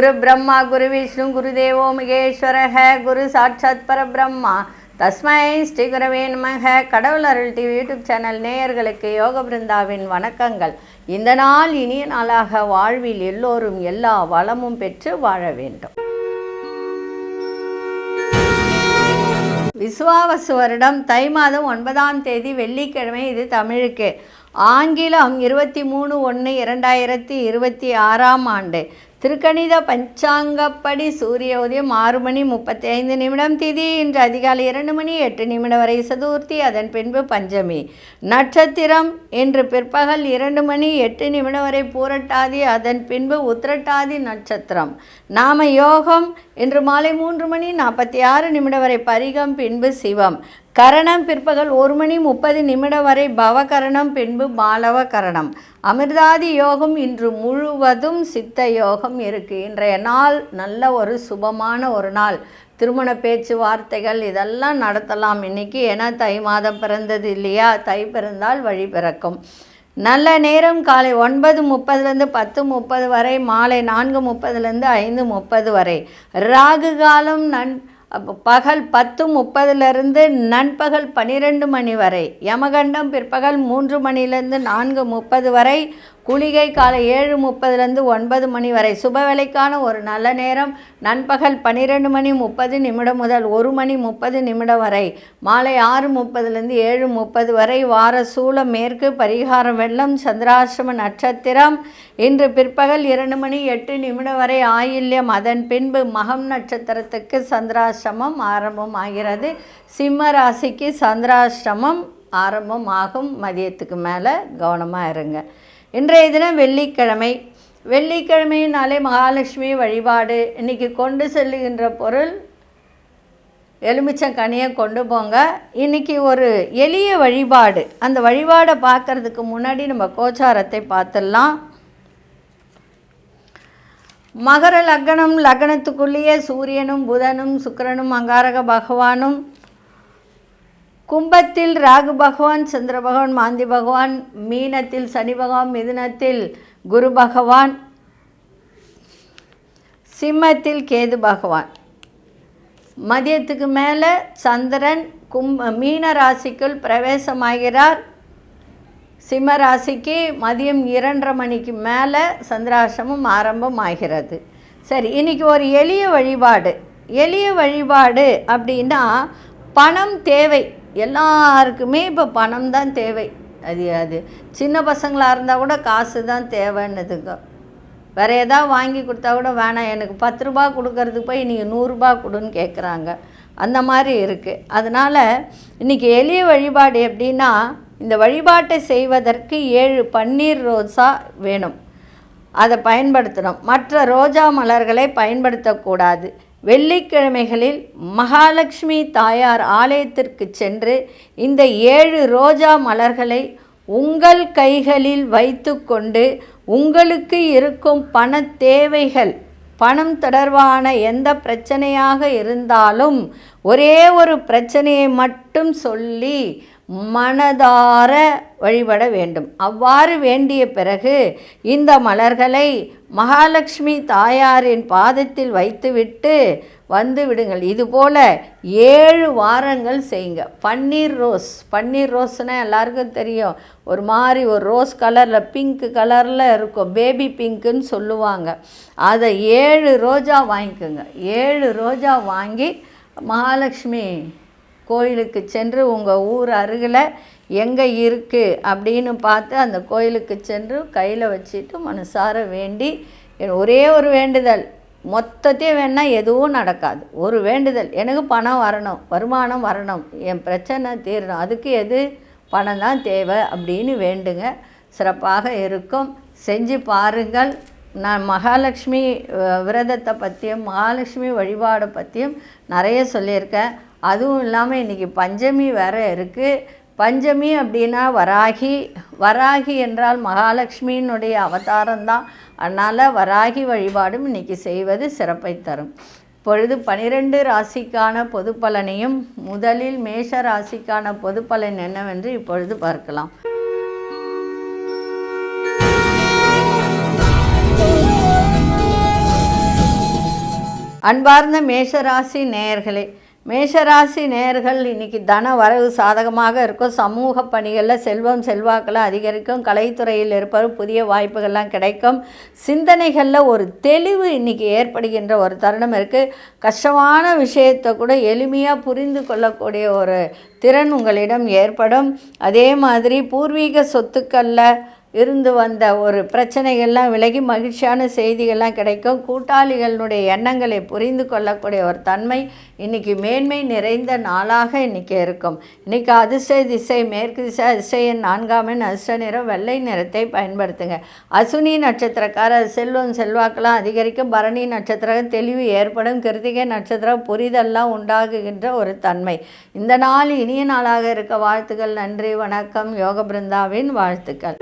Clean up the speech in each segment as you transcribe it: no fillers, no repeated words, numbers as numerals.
குரு பிரம்மா குரு விஷ்ணு குரு தேவோ மகேஸ்வரஹ குரு சாட்சாத் பரபிரம்மா தஸ்மை ஸ்ரீ குரவே நமக. கடவுள் அருள் டிவி யூடியூப் சேனல் நேயர்களுக்கு யோக பிருந்தாவின் வணக்கங்கள். இந்த நாள் இனிய நாளாக வாழ்வில் எல்லோரும் எல்லா வளமும் பெற்று வாழ வேண்டும். விசுவாவசு வருடம் தை மாதம் 9ஆம் தேதி வெள்ளிக்கிழமை. இது தமிழுக்கு. ஆங்கிலம் 23/1/2026 ஆண்டு. திருக்கணித பஞ்சாங்கப்படி சூரிய உதயம் 6:35 திதி இன்று அதிகாலை 2:08 வரை சதுர்த்தி, அதன் பின்பு பஞ்சமி. நட்சத்திரம் இன்று பிற்பகல் 2:08 வரை பூரட்டாதி, அதன் பின்பு உத்திரட்டாதி நட்சத்திரம். நாம யோகம் இன்று மாலை 3:46 வரை பரிகம், பின்பு சிவம். கரணம் பிற்பகல் 1:30 வரை பவகரணம், பின்பு பாலவ கரணம். அமிர்தாதி யோகம் இன்று முழுவதும் சித்த யோகம் இருக்குது. இன்றைய நாள் நல்ல ஒரு சுபமான ஒரு நாள். திருமண பேச்சுவார்த்தைகள் இதெல்லாம் நடத்தலாம் இன்றைக்கி. ஏன்னா தை மாதம் பிறந்தது இல்லையா? தை பிறந்தால் வழி பிறக்கும். நல்ல நேரம் காலை 9:30 10:30 வரை, மாலை 4:30 5:30 வரை. ராகு காலம் பகல் 10:30 நண்பகல் 12 மணி வரை. யமகண்டம் பிற்பகல் 3 மணிலேருந்து 4:30 வரை. குளிகை காலை 7:30 9 மணி வரை. சுபவேளைக்கான ஒரு நல்ல நேரம் நண்பகல் 12:30 முதல் 1:30 வரை. மாலை 6:30 7:30 வரை. வார சூலம் மேற்கு. பரிகாரம் வெள்ளம். சந்திராசிரம நட்சத்திரம் இன்று பிற்பகல் 2:08 வரை ஆயில்யம், அதன் பின்பு மகம் நட்சத்திரத்துக்கு சந்திராசிரமம் ஆரம்பம் ஆகிறது. சிம்ம ராசிக்கு சந்திராசிரமம் ஆரம்பம் ஆகும். மதியத்துக்கு மேலே கவனமாக இருங்க. இன்றைய தினம் வெள்ளிக்கிழமை. வெள்ளிக்கிழமையினாலே மகாலட்சுமி வழிபாடு. இன்றைக்கி கொண்டு செல்லுகின்ற பொருள் எலுமிச்சங்கனியை கொண்டு போங்க. இன்றைக்கி ஒரு எளிய வழிபாடு. அந்த வழிபாடை பார்க்குறதுக்கு முன்னாடி நம்ம கோச்சாரத்தை பார்த்துடலாம். மகர லக்னம். லக்னத்துக்குள்ளேயே சூரியனும் புதனும் சுக்கிரனும் அங்காரக பகவானும். கும்பத்தில் ராகு பகவான், சந்திர பகவான், மாந்தி பகவான். மீனத்தில் சனி பகவான், மிதுனத்தில் குரு பகவான், சிம்மத்தில் கேது பகவான். மதியத்துக்கு மேலே சந்திரன் மீன ராசிக்குள் பிரவேசமாகிறார். சிம்ம ராசிக்கு மதியம் 2:30 மணிக்கு மேலே சந்திராசிரமம் ஆரம்பம் ஆகிறது. சரி, இன்றைக்கி ஒரு எளிய வழிபாடு. எளிய வழிபாடு அப்படின்னா பணம் தேவை. எல்லாருக்குமே இப்போ பணம் தான் தேவை. அது சின்ன பசங்களாக இருந்தால் கூட காசு தான் தேவைன்னதுங்க. வேறு எதாவது வாங்கி கொடுத்தா கூட வேணாம், எனக்கு 10 ரூபா கொடுக்கறதுக்கு போய் நீங்கள் 100 ரூபா கொடுன்னு கேட்குறாங்க. அந்த மாதிரி இருக்குது. அதனால் இன்றைக்கி எளிய வழிபாடு எப்படின்னா, இந்த வழிபாட்டை செய்வதற்கு 7 பன்னீர் ரோஜா வேணும். அதை பயன்படுத்தணும். மற்ற ரோஜா மலர்களை பயன்படுத்தக்கூடாது. வெள்ளிக்கிழமைகளில் மகாலட்சுமி தாயார் ஆலயத்திற்கு சென்று இந்த 7 ரோஜா மலர்களை உங்கள் கைகளில் வைத்து கொண்டு உங்களுக்கு இருக்கும் பண தேவைகள், பணம் தொடர்பான எந்த பிரச்சனையாக இருந்தாலும் ஒரே ஒரு பிரச்சனையை மட்டும் சொல்லி மனதார வழிபட வேண்டும். அவ்வாறு வேண்டிய பிறகு இந்த மலர்களை மகாலட்சுமி தாயாரின் பாதத்தில் வைத்துவிட்டு வந்து விடுங்கள். இதுபோல் 7 வாரங்கள் செய்யுங்க. பன்னீர் ரோஸ்னால் எல்லாருக்கும் தெரியும். ஒரு மாதிரி ஒரு ரோஸ் கலரில் பிங்க் கலரில் இருக்கும். பேபி பிங்க்குன்னு சொல்லுவாங்க. அதை 7 ரோஜா வாங்கிக்கோங்க. 7 ரோஜா வாங்கி மகாலட்சுமி கோயிலுக்கு சென்று உங்கள் ஊர் அருகில் எங்கே இருக்குது அப்படின்னு பார்த்து அந்த கோயிலுக்கு சென்று கையில் வச்சுட்டு மனசார வேண்டி, ஒரே ஒரு வேண்டுதல். மொத்தத்தையும் வேணால் எதுவும் நடக்காது. ஒரு வேண்டுதல், எனக்கு பணம் வரணும், வருமானம் வரணும், என் பிரச்சனை தீரணும், அதுக்கு எது பணம் தான் தேவை அப்படின்னு வேண்டுங்க. சிறப்பாக இருக்கும். செஞ்சு பாருங்கள். நான் மகாலட்சுமி விரதத்தை பற்றியும் மகாலட்சுமி வழிபாடை பற்றியும் நிறைய சொல்லியிருக்கேன். அதுவும் இல்லாமல் இன்றைக்கி பஞ்சமி வேறு இருக்குது. பஞ்சமி அப்படின்னா வராகி என்றால் மகாலட்சுமியினுடைய அவதாரம்தான். அதனால் வராகி வழிபாடும் இன்றைக்கி செய்வது சிறப்பை தரும். இப்பொழுது 12 ராசிக்கான பொது பலனையும் முதலில் மேஷ ராசிக்கான பொது பலன் என்னவென்று இப்பொழுது பார்க்கலாம். அன்பார்ந்த மேஷராசி நேயர்களே, மேஷராசி நேயர்கள் இன்றைக்கி தன வரவு சாதகமாக இருக்கும். சமூக பணிகளில் செல்வம் செல்வாக்கெல்லாம் அதிகரிக்கும். கலைத்துறையில் இருப்பவர் புதிய வாய்ப்புகள்லாம் கிடைக்கும். சிந்தனைகளில் ஒரு தெளிவு இன்றைக்கி ஏற்படுகின்ற ஒரு தருணம் இருக்குது. கஷ்டமான விஷயத்தை கூட எளிமையாக புரிந்து கொள்ளக்கூடிய ஒரு திறன் உங்களிடம் ஏற்படும். அதே மாதிரி பூர்வீக சொத்துக்களில் இருந்து வந்த ஒரு பிரச்சனைகள்லாம் விலகி மகிழ்ச்சியான செய்திகள்லாம் கிடைக்கும். கூட்டாளிகளுடைய எண்ணங்களை புரிந்து கொள்ளக்கூடிய ஒரு தன்மை இன்றைக்கி மேன்மை நிறைந்த நாளாக இன்றைக்கி இருக்கும். இன்றைக்கி அதிர்ஷ்ட திசை மேற்கு திசை, அதிர்ஷ்ட எண் 4ஆம் எண், அதிர்ஷ்ட நிறம் வெள்ளை நிறத்தை பயன்படுத்துங்க. அசுனி நட்சத்திரக்காரர் செல்வம் செல்வாக்கெல்லாம் அதிகரிக்கும். பரணி நட்சத்திரம் தெளிவு ஏற்படும். கிருத்திகை நட்சத்திரம் புரிதெல்லாம் உண்டாகுகின்ற ஒரு தன்மை. இந்த நாள் இனிய நாளாக இருக்க வாழ்த்துக்கள். நன்றி, வணக்கம். யோக பிருந்தாவின் வாழ்த்துக்கள்.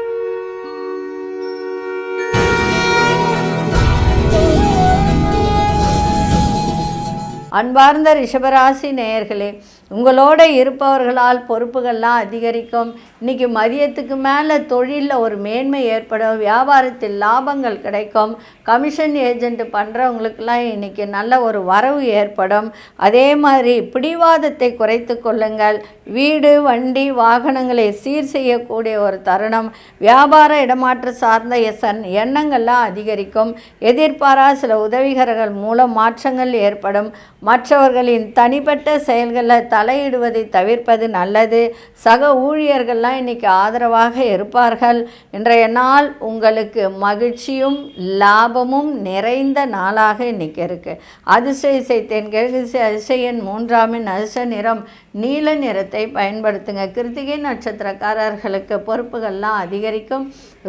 அன்பார்ந்த ரிஷபராசி நேயர்களே, உங்களோட இருப்பவர்களால் பொறுப்புகள்லாம் அதிகரிக்கும். இன்றைக்கி மதியத்துக்கு மேலே தொழிலில் ஒரு மேன்மை ஏற்படும். வியாபாரத்தில் லாபங்கள் கிடைக்கும். கமிஷன் ஏஜெண்ட் பண்ணுறவங்களுக்கெல்லாம் இன்றைக்கி நல்ல ஒரு வரவு ஏற்படும். அதே மாதிரி பிடிவாதத்தை குறைத்து கொள்ளுங்கள். வீடு வண்டி வாகனங்களை சீர் செய்யக்கூடிய ஒரு தருணம். வியாபார இடமாற்று சார்ந்த எண்ணங்கள்லாம் அதிகரிக்கும். எதிர்பாரா சில உதவிகரங்கள் மூலம் மாற்றங்கள் ஏற்படும். மற்றவர்களின் தனிப்பட்ட செயல்களில் தலையிடுவதை தவிர்ப்பது நல்லது. சக ஊழியர்கள்லாம் இன்றைக்கி ஆதரவாக இருப்பார்கள். இன்றைய நாள் உங்களுக்கு மகிழ்ச்சியும் லாபமும் நிறைந்த நாளாக இன்றைக்கி இருக்குது. அதிர்ஷ்ட இசை தென்கிழக்கு திசை, அதிர்ஷ்ட எண் 3ஆம் எண், அதிர்ஷ்ட நிறம் நீல நிறத்தை பயன்படுத்துங்க. கிருத்திகை நட்சத்திரக்காரர்களுக்கு பொறுப்புகள்லாம் அதிகரிக்கும்.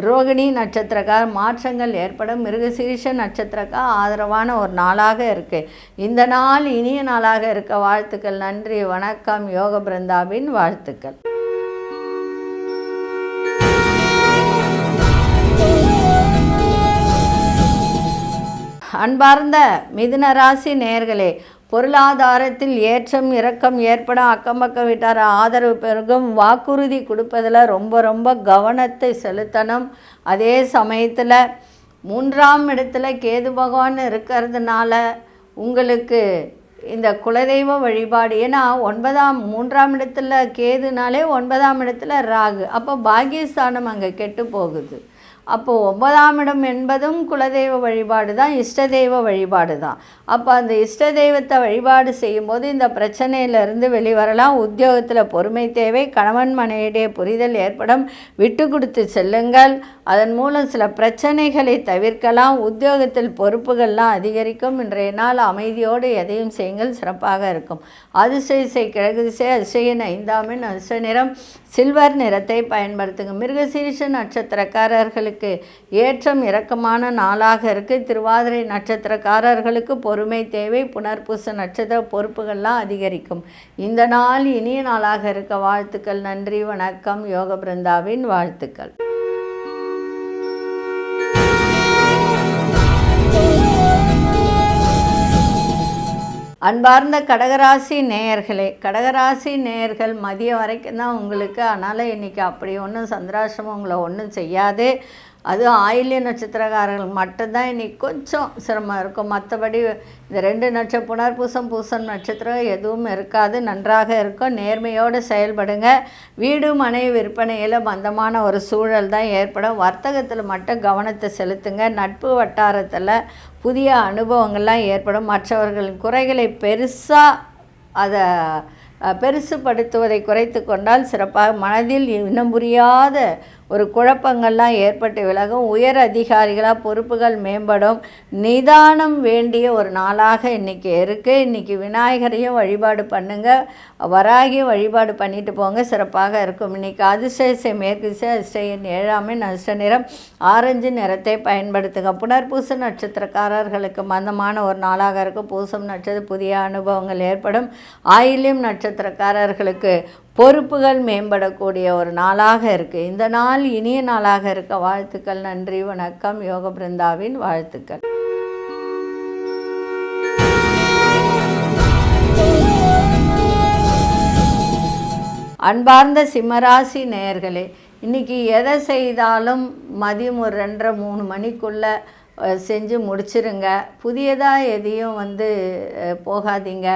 ரோகிணி நட்சத்திரக்கார மாற்றங்கள் ஏற்படும். மிருகசீரிஷ நட்சத்திரக்கார ஆதரவான ஒரு நாளாக இருக்குது. இந்த நாள் இனிய நாளாக இருக்க வாழ்த்துக்கள். நன்றி, வணக்கம். யோக பிருந்தாவின் வாழ்த்துக்கள். அன்பார்ந்த மிதுன ராசி நேயர்களே, பொருளாதாரத்தில் ஏற்றம் இறக்கம் ஏற்படும். அக்கம்பக்க வீட்டார் ஆதரவு பெருகும். வாக்குறுதி கொடுப்பதில் ரொம்ப கவனத்தை செலுத்தணும். அதே சமயத்தில் 3ஆம் இடத்துல கேது பகவான் இருக்கிறதுனால உங்களுக்கு இந்த குலதெய்வ வழிபாடு, ஏன்னா 3ஆம் இடத்துல கேதுனாலே 9ஆம் இடத்துல ராகு, அப்போ பாக்கியஸ்தானம் அங்கே கெட்டு போகுது. அப்போது 9ஆம் இடம் என்பதும் குலதெய்வ வழிபாடு தான், இஷ்ட தெய்வ வழிபாடு தான். அப்போ அந்த இஷ்ட தெய்வத்தை வழிபாடு செய்யும்போது இந்த பிரச்சனையிலிருந்து வெளிவரலாம். உத்தியோகத்தில் பொறுமை தேவை. கணவன் மனைவிடைய புரிதல் ஏற்படும். விட்டு கொடுத்து செல்லுங்கள். அதன் மூலம் சில பிரச்சனைகளை தவிர்க்கலாம். உத்தியோகத்தில் பொறுப்புகள்லாம் அதிகரிக்கும். இன்றைய நாள் அமைதியோடு எதையும் செய்யுங்கள், சிறப்பாக இருக்கும். அதிர்ஷ்ட திசை கிழக்கு திசை, அதிர்ஷ்ட எண் 5ஆம் எண், அதிர்ஷ்ட நிறம் சில்வர் நிறத்தை பயன்படுத்துங்க. மிருகசீரிஷ நட்சத்திரக்காரர்களுக்கு ஏற்றம் இறக்கமான நாளாக இருக்குது. திருவாதிரை நட்சத்திரக்காரர்களுக்கு பொறுமை தேவை. புனர்பூச நட்சத்திர பொறுப்புகள்லாம் அதிகரிக்கும். இந்த நாள் இனிய நாளாக இருக்க வாழ்த்துக்கள். நன்றி, வணக்கம். யோக பிருந்தாவின் வாழ்த்துக்கள். அன்பார்ந்த கடகராசி நேயர்களே, கடகராசி நேயர்கள் மதியம் வரைக்கும் தான் உங்களுக்கு. அதனால் இன்றைக்கி அப்படி ஒன்றும் சந்திராசிரமம் உங்களை ஒன்றும் செய்யாது. அதுவும் ஆயில்ய நட்சத்திரக்காரர்கள் மட்டும்தான் இன்றைக்கி கொஞ்சம் சிரமம் இருக்கும். மற்றபடி இந்த 2 புனர்பூசம் பூசம் நட்சத்திரம் எதுவும் இருக்காது, நன்றாக இருக்கும். நேர்மையோடு செயல்படுங்க. வீடு மனை விற்பனையில் மந்தமான ஒரு சூழல் தான் ஏற்படும். வர்த்தகத்தில் மட்டும் கவனத்தை செலுத்துங்க. நட்பு வட்டாரத்தில் புதிய அனுபவங்கள்லாம் ஏற்படும். மற்றவர்களின் குறைகளை பெருசுபடுத்துவதை குறைத்து கொண்டால் சிறப்பாக. மனதில் இனம் புரியாத ஒரு குழப்பங்கள்லாம் ஏற்பட்டு விலகும். உயர் அதிகாரிகளாக பொறுப்புகள் மேம்படும். நிதானம் வேண்டிய ஒரு நாளாக இன்றைக்கி இருக்குது. இன்றைக்கி விநாயகரையும் வழிபாடு பண்ணுங்கள், வராகியும் வழிபாடு பண்ணிட்டு போங்க, சிறப்பாக இருக்கும். இன்றைக்கி அதிர்ஷ்ட திசை மேற்கு திசை, அதிர்ஷ்ட எண் 7ஆம் எண், அதிர்ஷ்ட நிறம் ஆரஞ்சு நிறத்தை பயன்படுத்துங்க. புனர்பூச நட்சத்திரக்காரர்களுக்கு மந்தமான ஒரு நாளாக இருக்கும். பூசம் நட்சத்திரம் புதிய அனுபவங்கள் ஏற்படும். ஆயில்யம் நட்சத்திரக்காரர்களுக்கு பொறுப்புகள் மேம்படக்கூடிய ஒரு நாளாக இருக்குது. இந்த நாள் இனிய நாளாக இருக்க வாழ்த்துக்கள். நன்றி, வணக்கம். யோக பிருந்தாவின் வாழ்த்துக்கள். அன்பார்ந்த சிம்மராசி நேயர்களே, இன்றைக்கி எதை செய்தாலும் மதியம் ஒரு 2:30 3 மணிக்குள்ளே செஞ்சு முடிச்சிருங்க. புதியதாக எதையும் போகாதீங்க.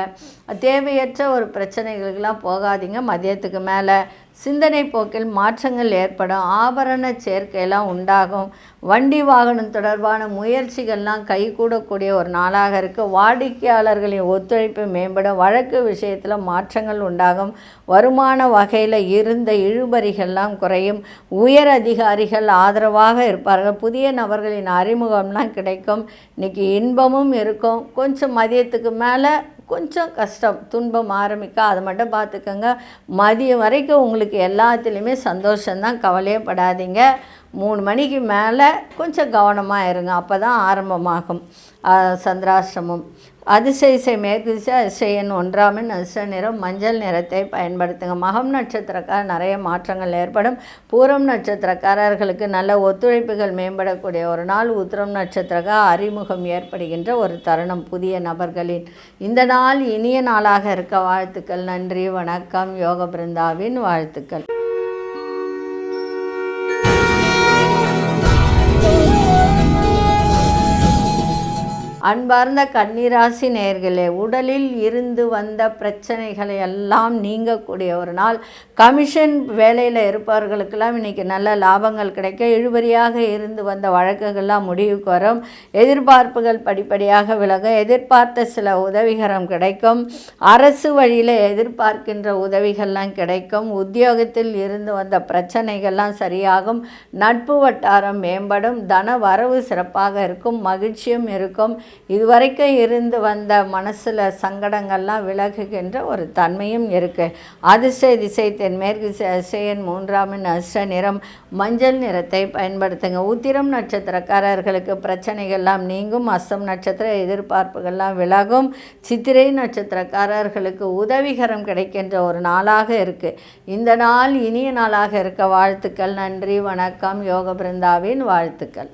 தேவையற்ற ஒரு பிரச்சனைகளுக்கெல்லாம் போகாதீங்க. மதியத்துக்கு மேலே சிந்தனை போக்கில் மாற்றங்கள் ஏற்படும். ஆபரண சேர்க்கையெல்லாம் உண்டாகும். வண்டி வாகனம் தொடர்பான முயற்சிகள்லாம் கைகூடக்கூடிய ஒரு நாளாக இருக்குது. வாடிக்கையாளர்களின் ஒத்துழைப்பு மேம்படும். வழக்கு விஷயத்தில் மாற்றங்கள் உண்டாகும். வருமான வகையில் இருந்த இழுபறிகள்லாம் குறையும். உயர் அதிகாரிகள் ஆதரவாக இருப்பார்கள். புதிய நபர்களின் அறிமுகம்லாம் கிடைக்கும். இன்றைக்கி இன்பமும் இருக்கும். கொஞ்சம் மதியத்துக்கு மேலே கொஞ்சம் கஷ்டம், துன்பம் ஆரம்பிக்க, அதை மட்டும் பார்த்துக்கோங்க. மதியம் வரைக்கும் உங்களுக்கு எல்லாத்துலேயுமே சந்தோஷம்தான், கவலையே படாதீங்க. 3 மணிக்கு மேலே கொஞ்சம் கவனமாக இருங்க, அப்போ தான் ஆரம்பமாகும் சந்திராஷ்டமம். அதிசய மேற்கு திசை அதிசயன் 1ஆம் எண் அதிர்ஷ்ட நிறம் மஞ்சள் நிறத்தை பயன்படுத்துங்க. மகம் நட்சத்திரக்கார நிறைய மாற்றங்கள் ஏற்படும். பூரம் நட்சத்திரக்காரர்களுக்கு நல்ல ஒத்துழைப்புகள் மேம்படக்கூடிய ஒரு நாள். உத்திரம் நட்சத்திரக்கார அறிமுகம் ஏற்படுகின்ற ஒரு தருணம் புதிய நபர்களின். இந்த நாள் இனிய நாளாக இருக்க வாழ்த்துக்கள். நன்றி, வணக்கம். யோக பிருந்தாவின் வாழ்த்துக்கள். அன்பார்ந்த கன்னிராசி நேயர்களே, உடலில் இருந்து வந்த பிரச்சனைகளை எல்லாம் நீங்கக்கூடிய ஒரு நாள். கமிஷன் வேலையில் இருப்பவர்களுக்கெல்லாம் இன்றைக்கி நல்ல லாபங்கள் கிடைக்க, இழுபறியாக இருந்து வந்த வழக்குகள்லாம் முடிவுக்கு வரும். எதிர்பார்ப்புகள் படிப்படியாக விலகும். எதிர்பார்த்த சில உதவிகரம் கிடைக்கும். அரசு வழியில் எதிர்பார்க்கின்ற உதவிகள்லாம் கிடைக்கும். உத்தியோகத்தில் இருந்து வந்த பிரச்சனைகள்லாம் சரியாகும். நட்பு வட்டாரம் மேம்படும். தன வரவு சிறப்பாக இருக்கும். மகிழ்ச்சியும் இருக்கும். இதுவரைக்கும் இருந்து வந்த மனசில் சங்கடங்கள்லாம் விலகுகின்ற ஒரு தன்மையும் இருக்குது. அதிர்ஷ்ட திசை தென்மேற்கு அதிசயன் 3ஆம் எண் அதிர்ஷ்ட நிறம் மஞ்சள் நிறத்தை பயன்படுத்துங்க. உத்திரம் நட்சத்திரக்காரர்களுக்கு பிரச்சனைகள்லாம் நீங்கும். அஸ்தம் நட்சத்திர எதிர்பார்ப்புகள்லாம் விலகும். சித்திரை நட்சத்திரக்காரர்களுக்கு உதவிகரம் கிடைக்கின்ற ஒரு நாளாக இருக்குது. இந்த நாள் இனிய நாளாக இருக்க வாழ்த்துக்கள். நன்றி, வணக்கம். யோக பிருந்தாவின் வாழ்த்துக்கள்.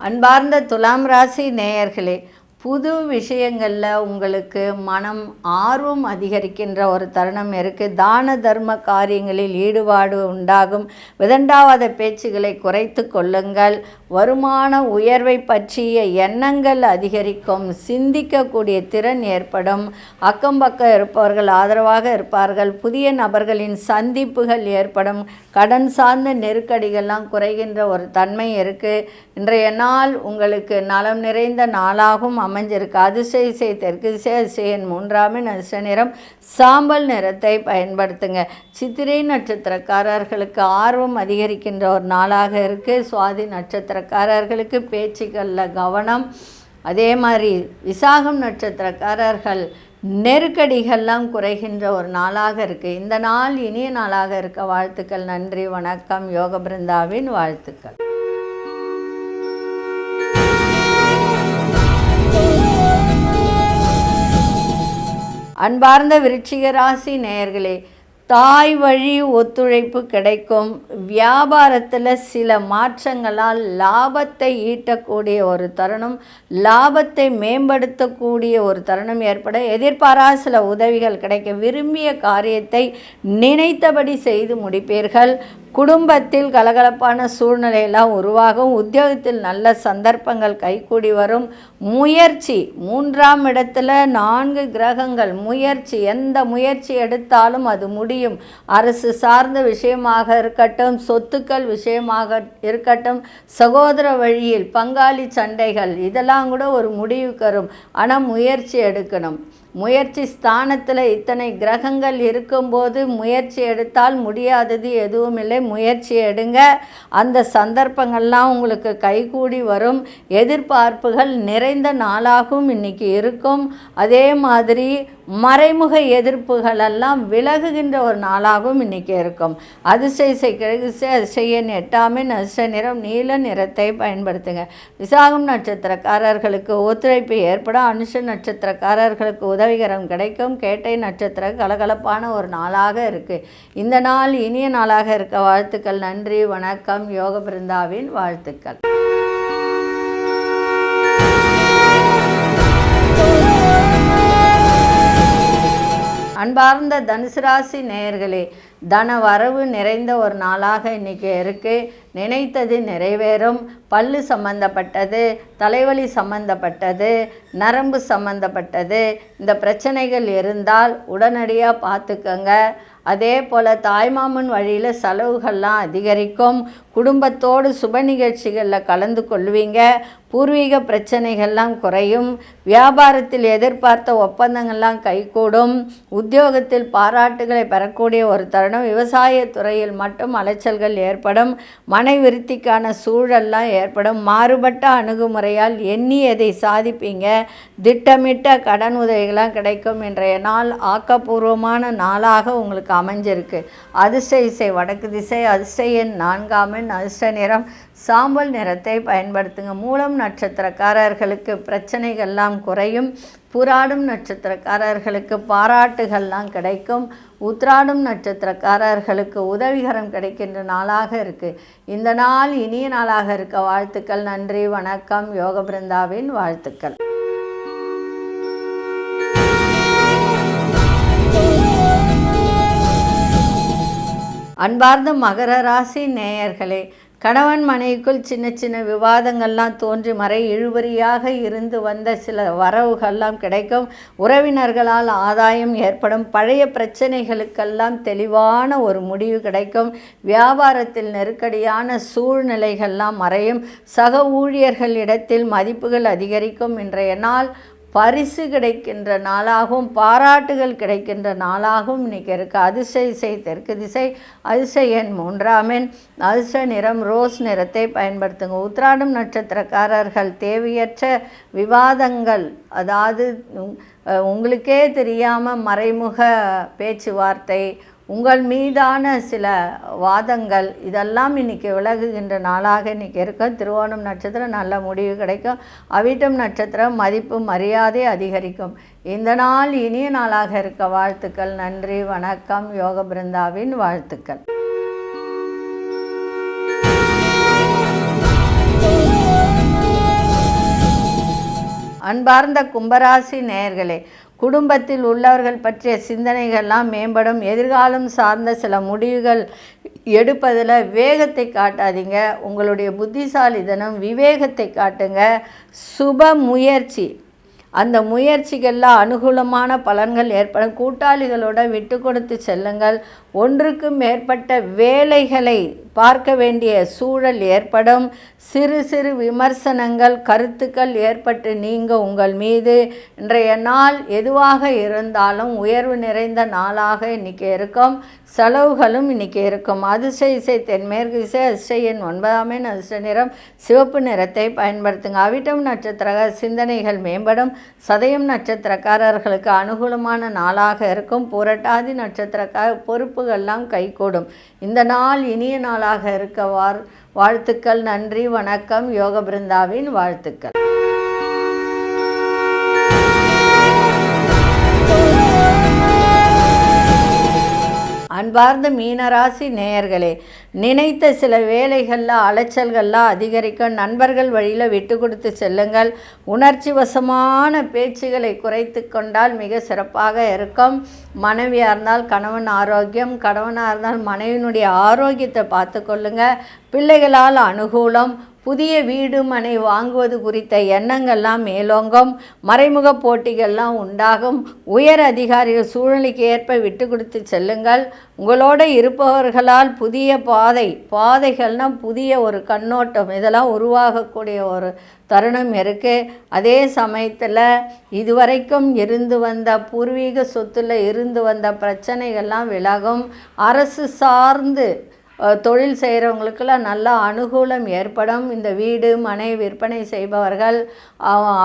அன்பார்ந்த துலாம் ராசி நேயர்களே, புது விஷயங்களில் உங்களுக்கு மனம் ஆர்வம் அதிகரிக்கின்ற ஒரு தருணம் இருக்குது. தான தர்ம காரியங்களில் ஈடுபாடு உண்டாகும். விதண்டாவாத பேச்சுகளை குறைத்து கொள்ளுங்கள். வருமான உயர்வை பற்றிய எண்ணங்கள் அதிகரிக்கும். சிந்திக்கக்கூடிய திறன் ஏற்படும். அக்கம் பக்கம் இருப்பவர்கள் ஆதரவாக இருப்பார்கள். புதிய நபர்களின் சந்திப்புகள் ஏற்படும். கடன் சார்ந்த நெருக்கடிகள்லாம் குறைகின்ற ஒரு தன்மை இருக்குது. இன்றைய நாள் உங்களுக்கு நலம் நிறைந்த நாளாகவும் அமைஞ்சிருக்கு. அதிசய தெற்கு திசை அதிசயன் 3ஆம் எண் அதிர்ஷ்ட நிறம் சாம்பல் நிறத்தை பயன்படுத்துங்க. சித்திரை நட்சத்திரக்காரர்களுக்கு ஆர்வம் அதிகரிக்கின்ற ஒரு நாளாக இருக்குது. சுவாதி நட்சத்திரக்காரர்களுக்கு பேச்சுக்களில் கவனம். அதே மாதிரி விசாகம் நட்சத்திரக்காரர்கள் நெருக்கடிகள்லாம் குறைகின்ற ஒரு நாளாக இருக்குது. இந்த நாள் இனிய நாளாக இருக்க வாழ்த்துக்கள். நன்றி, வணக்கம். யோக பிருந்தாவின் வாழ்த்துக்கள். அன்பார்ந்த விருச்சிக ராசி நேயர்களே, தாய் வழி ஒத்துழைப்பு கிடைக்கும். வியாபாரத்தில் சில மாற்றங்களால் லாபத்தை ஈட்டக்கூடிய ஒரு தருணம், லாபத்தை மேம்படுத்தக்கூடிய ஒரு தருணம் ஏற்பட எதிர்பாராத சில உதவிகள் கிடைக்க, விரும்பிய காரியத்தை நினைத்தபடி செய்து முடிப்பீர்கள். குடும்பத்தில் கலகலப்பான சூழ்நிலையெல்லாம் உருவாகும். உத்தியோகத்தில் நல்ல சந்தர்ப்பங்கள் கைகூடி வரும். முயற்சி 3ஆம் இடத்துல 4 கிரகங்கள். முயற்சி, எந்த முயற்சி எடுத்தாலும் அது முடியும். அரசு சார்ந்த விஷயமாக இருக்கட்டும், சொத்துக்கள் விஷயமாக இருக்கட்டும், சகோதர வழியில் பங்காளி சண்டைகள், இதெல்லாம் கூட ஒரு முடிவுக்கு வரும். ஆனால் முயற்சி எடுக்கணும். முயற்சி ஸ்தானத்தில் இத்தனை கிரகங்கள் இருக்கும்போது முயற்சி எடுத்தால் முடியாதது எதுவும் இல்லை. முயற்சி எடுங்க. அந்த சந்தர்ப்பங்கள்லாம் உங்களுக்கு கைகூடி வரும். எதிர்பார்ப்புகள் நிறைந்த நாளாகவும் இன்றைக்கி இருக்கும். அதே மாதிரி மறைமுக எதிர்ப்புகளெல்லாம் விலகுகின்ற ஒரு நாளாகவும் இன்றைக்கி இருக்கும். அதிசய கிழக்கு அதிசயன் 8ஆம் எண் அதிர்ஷ்ட நிறம் நீல நிறத்தை பயன்படுத்துங்க. விசாகம் நட்சத்திரக்காரர்களுக்கு ஒத்துழைப்பு ஏற்படும். அனுஷ நட்சத்திரக்காரர்களுக்கு உதவிகரம் கிடைக்கும். கேட்டை நட்சத்திர கலகலப்பான ஒரு நாளாக இருக்குது. இந்த நாள் இனிய நாளாக இருக்க வாழ்த்துக்கள். நன்றி, வணக்கம். யோக பிருந்தாவின் வாழ்த்துக்கள். அன்பார்ந்த தனுசு ராசி நேயர்களே, தன வரவு நிறைந்த ஒரு நாளாக இன்றைக்கி இருக்குது. நினைத்தது நிறைவேறும். பல்லு சம்பந்தப்பட்டது, தலைவலி சம்பந்தப்பட்டது, நரம்பு சம்பந்தப்பட்டது இந்த பிரச்சனைகள் இருந்தால் உடனடியாக பார்த்துக்கங்க. அதே போல் தாய்மாமன் வழியில் செலவுகள்லாம் அதிகரிக்கும். குடும்பத்தோடு சுப நிகழ்ச்சிகளில் கலந்து கொள்வீங்க. பூர்வீக பிரச்சனைகள்லாம் குறையும். வியாபாரத்தில் எதிர்பார்த்த ஒப்பந்தங்கள்லாம் கைகூடும். உத்தியோகத்தில் பாராட்டுகளை பெறக்கூடிய ஒரு தருணம். விவசாயத்துறையில் மட்டும் அலைச்சல்கள் ஏற்படும். மனை விருத்திக்கான சூழல்லாம் ஏற்படும். மாறுபட்ட அணுகுமுறையால் எண்ணியதை சாதிப்பீங்க. திட்டமிட்ட கடன் உதவிகளாம் கிடைக்கும். இன்றைய நாள் ஆக்கப்பூர்வமான நாளாக உங்களுக்கு அமைஞ்சிருக்கு. அதிர்ஷ்ட இசை வடக்கு திசை. அதிர்ஷ்ட எண் 4 அதிர்ஷ்ட நிறம் சாம்பல் நிறத்தை பயன்படுத்துங்க. மூலம் நட்சத்திரக்காரர்களுக்கு பிரச்சனைகள்லாம் குறையும். புராடும் நட்சத்திரக்காரர்களுக்கு பாராட்டுகள்லாம் கிடைக்கும். உத்ராடும் நட்சத்திரக்காரர்களுக்கு உதவிகரம் கிடைக்கின்ற நாளாக இருக்குது. இந்த நாள் இனிய நாளாக இருக்க வாழ்த்துக்கள். நன்றி, வணக்கம். யோக பிருந்தாவின் வாழ்த்துக்கள். அன்பார்ந்த மகர ராசி நேயர்களே, கணவன் மனைவிக்குள் சின்ன சின்ன விவாதங்கள்லாம் தோன்றி இழுபறியாக இருந்து வந்த சில வரவுகள்லாம் கிடைக்கும். உறவினர்களால் ஆதாயம் ஏற்படும். பழைய பிரச்சனைகளுக்கெல்லாம் தெளிவான ஒரு முடிவு கிடைக்கும். வியாபாரத்தில் நெருக்கடியான சூழ்நிலைகள்லாம் மறையும். சக ஊழியர்களிடத்தில் மதிப்புகள் அதிகரிக்கும். இன்றைய நாள் பரிசு கிடைக்கின்ற நாளாகவும் பாராட்டுகள் கிடைக்கின்ற நாளாகவும் இன்றைக்கி இருக்குது. அதிர்ஷ்ட இசை தெற்கு திசை. அதிர்ஷ்ட எண் 3 அதிர்ஷ்ட நிறம் ரோஸ் நிறத்தை பயன்படுத்துங்க. உத்திராடம் நட்சத்திரக்காரர்கள் தேவையற்ற விவாதங்கள், அதாவது உங்களுக்கே தெரியாமல் மறைமுக பேச்சுவார்த்தை, உங்கள் மீதான சில வாதங்கள் இதெல்லாம் இன்றைக்கி விலகுகின்ற நாளாக இன்றைக்கி இருக்கும். திருவோணம் நட்சத்திரம் நல்ல முடிவு கிடைக்கும். அவிட்டம் நட்சத்திரம் மதிப்பு மரியாதை அதிகரிக்கும். இந்த நாள் இனிய நாளாக இருக்க வாழ்த்துக்கள். நன்றி, வணக்கம். யோக பிருந்தாவின் வாழ்த்துக்கள். அன்பார்ந்த கும்பராசி நேயர்களே, குடும்பத்தில் உள்ளவர்கள் பற்றிய சிந்தனைகள்லாம் மேம்படும். எதிர்காலம் சார்ந்த சில முடிவுகள் எடுப்பதில் வேகத்தை காட்டாதீங்க. உங்களுடைய புத்திசாலித்தனம் விவேகத்தை காட்டுங்க. சுப முயற்சி, அந்த முயற்சிகளில் அனுகூலமான பலன்கள் ஏற்படும். கூட்டாளிகளோட விட்டு கொடுத்து செல்லுங்கள். ஒன்றுக்கு மேற்பட்ட வேலைகளை பார்க்க வேண்டிய சூழல் ஏற்படும். சிறு சிறு விமர்சனங்கள், கருத்துக்கள் ஏற்பட்டு நீங்க உங்கள் மீது. இன்றைய நாள் எதுவாக இருந்தாலும் உயர்வு நிறைந்த நாளாக இன்றைக்கி இருக்கும். செலவுகளும் இன்றைக்கி இருக்கும். அதிர்ஷ்ட இசை தென்மேற்கு திசை. அதிர்ஷ்ட எண் 9 அதிர்ஷ்ட நிறம் சிவப்பு நிறத்தை பயன்படுத்துங்க. அவிட்டம் நட்சத்திர சிந்தனைகள் மேம்படும். சதயம் நட்சத்திரக்காரர்களுக்கு அனுகூலமான நாளாக இருக்கும். புரட்டாதி நட்சத்திரக்கார பொறுப்புகள்லாம் கைகூடும். இந்த நாள் இனிய நாளாக இருக்க வாழ்த்துக்கள். நன்றி, வணக்கம். யோக பிருந்தாவின் வாழ்த்துக்கள். அன்பார்ந்த மீனராசி நேயர்களே, நினைத்த சில வேலைகளில் அலைச்சல்கள்லாம் அதிகரிக்கும். நண்பர்கள் வழியில் விட்டு கொடுத்து செல்லுங்கள். உணர்ச்சி வசமான பேச்சுகளை குறைத்து கொண்டால் மிக சிறப்பாக இருக்கும். மனைவியாக இருந்தால் கணவன் ஆரோக்கியம், கணவனாக இருந்தால் மனைவியினுடைய ஆரோக்கியத்தை பார்த்து கொள்ளுங்கள். பிள்ளைகளால் அனுகூலம். புதிய வீடு மனை வாங்குவது குறித்த எண்ணங்கள்லாம் மேலோங்கும். மறைமுக போட்டிகள்லாம் உண்டாகும். உயர் அதிகாரிகள் சூழ்நிலைக்கு ஏற்ப விட்டு கொடுத்து செல்லுங்கள். உங்களோட இருப்பவர்களால் புதிய பாதைகள்னால் புதிய ஒரு கண்ணோட்டம் இதெல்லாம் உருவாகக்கூடிய ஒரு தருணம் இருக்குது. அதே சமயத்தில் இதுவரைக்கும் இருந்து வந்த பூர்வீக சொத்தில் இருந்து வந்த பிரச்சனைகள்லாம் விலகும். அரசு சார்ந்து தொழில் செய்கிறவங்களுக்கெல்லாம் நல்ல அனுகூலம் ஏற்படும். இந்த வீடு மனை விற்பனை செய்பவர்கள்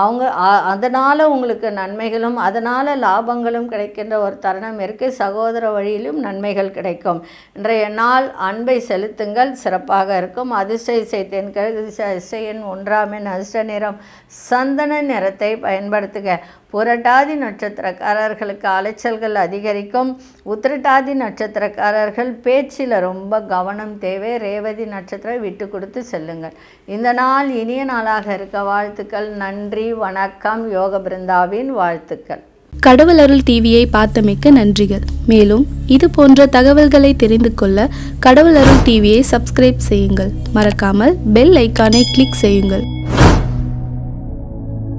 அவங்க அதனால் உங்களுக்கு நன்மைகளும் அதனால் லாபங்களும் கிடைக்கின்ற ஒரு தருணம் இருக்குது. சகோதர வழியிலும் நன்மைகள் கிடைக்கும். இன்றைய நாள் அன்பை செலுத்துங்கள், சிறப்பாக இருக்கும். அதிர்ஷ்ட இசை தென்கிழக்கு திசை. அதிர்ஷ்ட எண் 1 அதிர்ஷ்ட நிறம் சந்தன நிறத்தை பயன்படுத்துக. புரட்டாதி நட்சத்திரக்காரர்களுக்கு அலைச்சல்கள் அதிகரிக்கும். உத்திரட்டாதி நட்சத்திரக்காரர்கள் பேச்சில் ரொம்ப கவனம் தேவை. ரேவதி நட்சத்திரம் விட்டு கொடுத்து செல்லுங்கள். இந்த நாள் இனிய நாளாக இருக்க வாழ்த்துக்கள். நன்றி, வணக்கம். யோக பிருந்தாவின் வாழ்த்துக்கள். கடவுள் அருள் டிவியை பார்த்தமைக்க நன்றிகள். மேலும் இது போன்ற தகவல்களை தெரிந்து கொள்ள கடவுள் அருள் டிவியை சப்ஸ்கிரைப் செய்யுங்கள். மறக்காமல் பெல் ஐக்கானை கிளிக் செய்யுங்கள்.